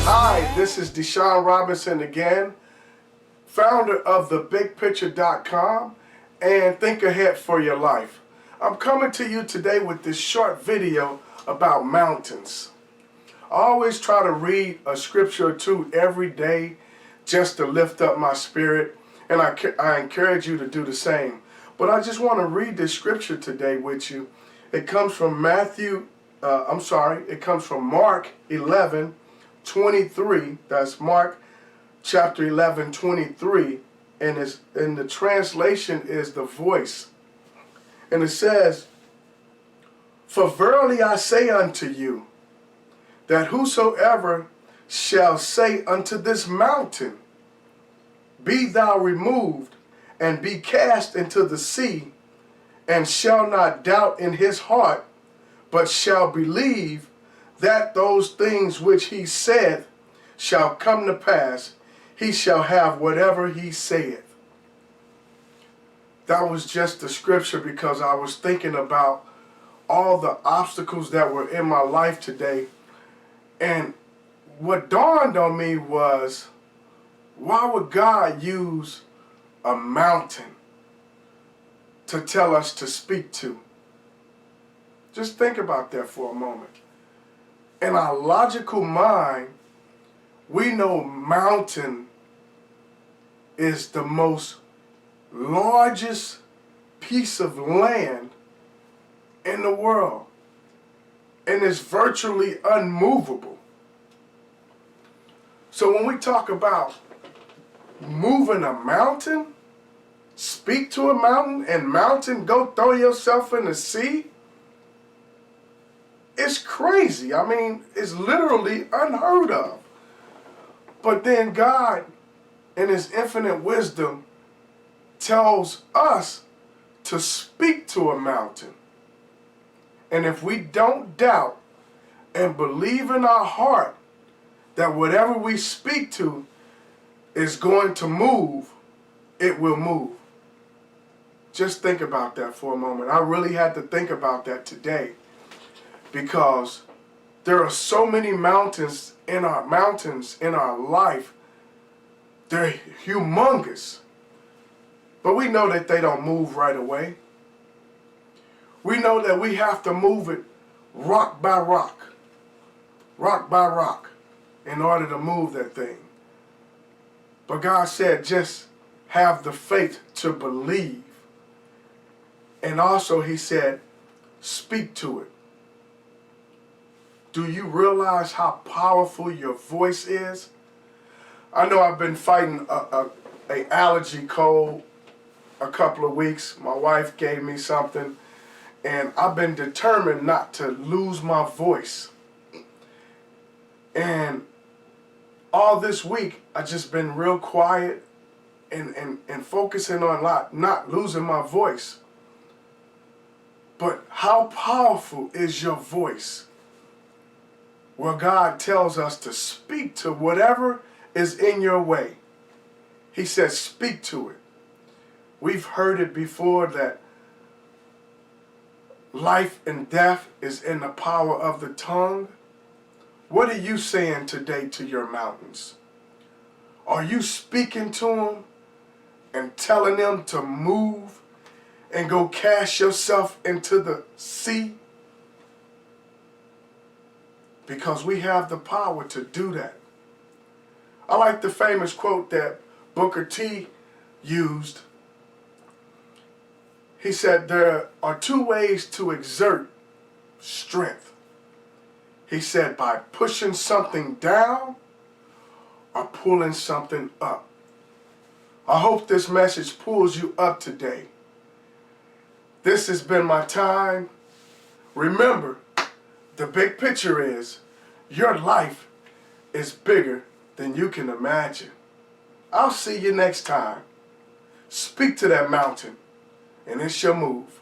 Hi, this is Deshaun Robinson again, founder of thebigpicture.com and Think Ahead for Your Life. I'm coming to you today with this short video about mountains. I always try to read a scripture or two every day just to lift up my spirit, and I encourage you to do the same. But I just want to read this scripture today with you. It comes from Mark 11:23. That's Mark chapter 11:23, and the translation is the Voice. And it says, "For verily I say unto you, that whosoever shall say unto this mountain, Be thou removed, and be cast into the sea, and shall not doubt in his heart, but shall believe that those things which he saith shall come to pass, he shall have whatever he saith." That was just the scripture because I was thinking about all the obstacles that were in my life today. And what dawned on me was, why would God use a mountain to tell us to speak to? Just think about that for a moment. In our logical mind, we know mountain is the most largest piece of land in the world, and it's virtually unmovable. So when we talk about moving a mountain, speak to a mountain, and mountain, go throw yourself in the sea, it's crazy. I mean, it's literally unheard of. But then God, in his infinite wisdom, tells us to speak to a mountain. And if we don't doubt and believe in our heart that whatever we speak to is going to move, it will move. Just think about that for a moment. I really had to think about that today, because there are so many mountains in our life. They're humongous. But we know that they don't move right away. We know that we have to move it rock by rock in order to move that thing. But God said, just have the faith to believe. And also he said, speak to it. Do you realize how powerful your voice is? I know I've been fighting a allergy cold a couple of weeks. My wife gave me something, and I've been determined not to lose my voice. And all this week, I've just been real quiet and focusing on not losing my voice. But how powerful is your voice? Well, God tells us to speak to whatever is in your way. He says, speak to it. We've heard it before that life and death is in the power of the tongue. What are you saying today to your mountains? Are you speaking to them and telling them to move and go cast yourself into the sea? Because we have the power to do that. I like the famous quote that Booker T used. He said, there are two ways to exert strength. He said, by pushing something down or pulling something up. I hope this message pulls you up today. This has been my time. Remember, the big picture is your life is bigger than you can imagine. I'll see you next time. Speak to that mountain, and it shall move.